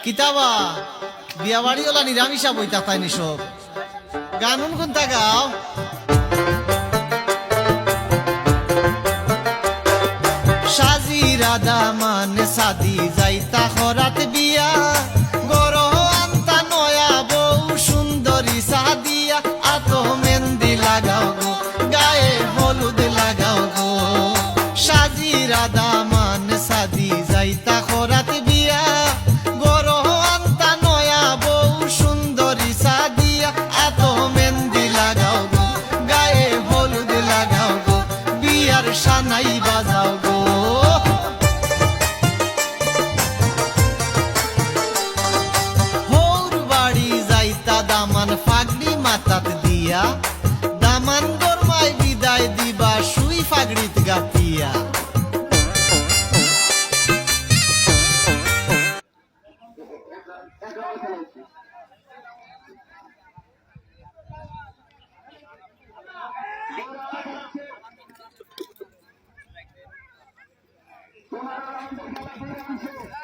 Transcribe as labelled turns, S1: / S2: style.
S1: কিতাবা বিয়া বাড়ি ওলা নিরামিষা বইতা তাই নিসব গানুন কোনটা গাও সাজি রাধা মানে সাদি যাইতা হরাত বিয়া গর আন্তা নয়া বউ সুন্দরী সাদিয়া আতো মেহেন্দি লাগাও গো গায়ে হলুদ লাগাও গো সাজি রাধা মানে সাদি যাইতা হরাত বিয়া গর আন্তা নয়া বউ সুন্দরী সাদিয়া আতো মেহেন্দি লাগাও গো গায়ে হলুদ লাগাও গো বিয়ার সানাই বাজাও গো দামান ফাগড়ি মাথাত দিয়া দামান গরমায় বিদায় দিবা সুই ফাগড়িত গাতিয়া
S2: তোমার